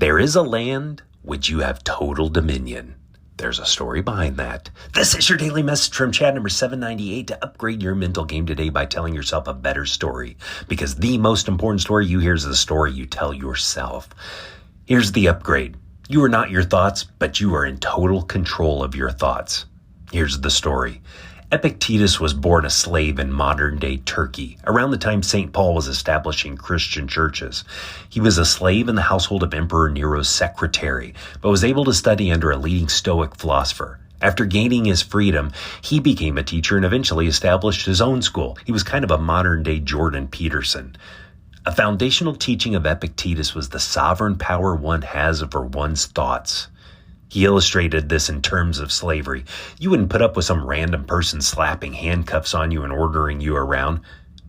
There is a land which you have total dominion. There's a story behind that. This is your daily message from Chad number 798 to upgrade your mental game today by telling yourself a better story. Because the most important story you hear is the story you tell yourself. Here's the upgrade. You are not your thoughts, but you are in total control of your thoughts. Here's the story. Epictetus was born a slave in modern-day Turkey, around the time St. Paul was establishing Christian churches. He was a slave in the household of Emperor Nero's secretary, but was able to study under a leading Stoic philosopher. After gaining his freedom, he became a teacher and eventually established his own school. He was kind of a modern-day Jordan Peterson. A foundational teaching of Epictetus was the sovereign power one has over one's thoughts. He illustrated this in terms of slavery. You wouldn't put up with some random person slapping handcuffs on you and ordering you around,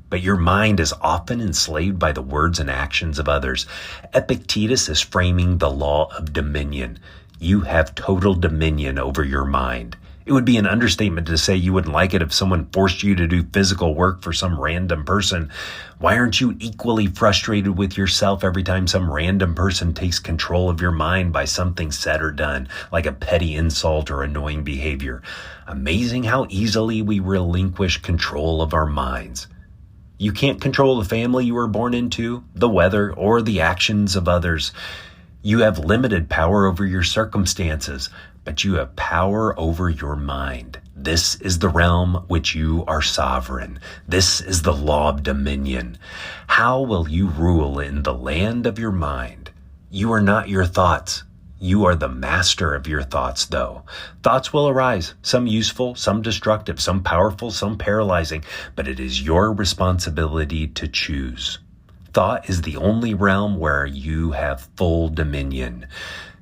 but your mind is often enslaved by the words and actions of others. Epictetus is framing the law of dominion. You have total dominion over your mind. It would be an understatement to say you wouldn't like it if someone forced you to do physical work for some random person. Why aren't you equally frustrated with yourself every time some random person takes control of your mind by something said or done, like a petty insult or annoying behavior? Amazing how easily we relinquish control of our minds. You can't control the family you were born into, the weather, or the actions of others. You have limited power over your circumstances, but you have power over your mind. This is the realm which you are sovereign. This is the law of dominion. How will you rule in the land of your mind? You are not your thoughts. You are the master of your thoughts, though. Thoughts will arise, some useful, some destructive, some powerful, some paralyzing, but it is your responsibility to choose. Thought is the only realm where you have full dominion.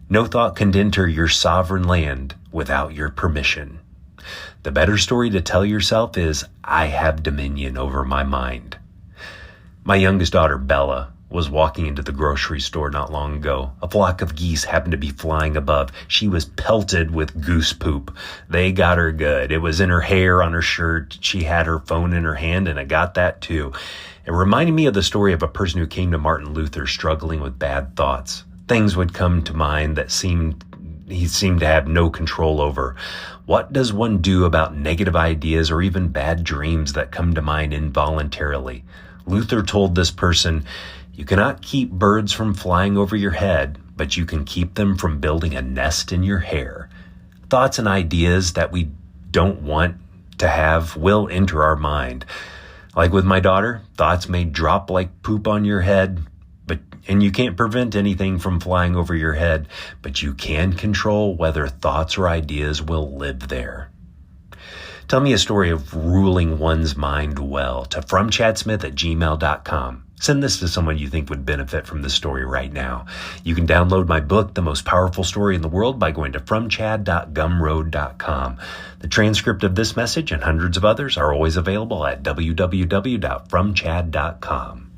No thought can enter your sovereign land without your permission. The better story to tell yourself is, I have dominion over my mind. My youngest daughter, Bella, was walking into the grocery store not long ago. A flock of geese happened to be flying above. She was pelted with goose poop. They got her good. It was in her hair, on her shirt. She had her phone in her hand, and it got that too. It reminded me of the story of a person who came to Martin Luther struggling with bad thoughts. Things would come to mind that he seemed to have no control over. What does one do about negative ideas or even bad dreams that come to mind involuntarily? Luther told this person, you cannot keep birds from flying over your head, but you can keep them from building a nest in your hair. Thoughts and ideas that we don't want to have will enter our mind. Like with my daughter, thoughts may drop like poop on your head, and you can't prevent anything from flying over your head, but you can control whether thoughts or ideas will live there. Tell me a story of ruling one's mind well to fromchadsmith@gmail.com. Send this to someone you think would benefit from this story right now. You can download my book, The Most Powerful Story in the World, by going to fromchad.gumroad.com. The transcript of this message and hundreds of others are always available at www.fromchad.com.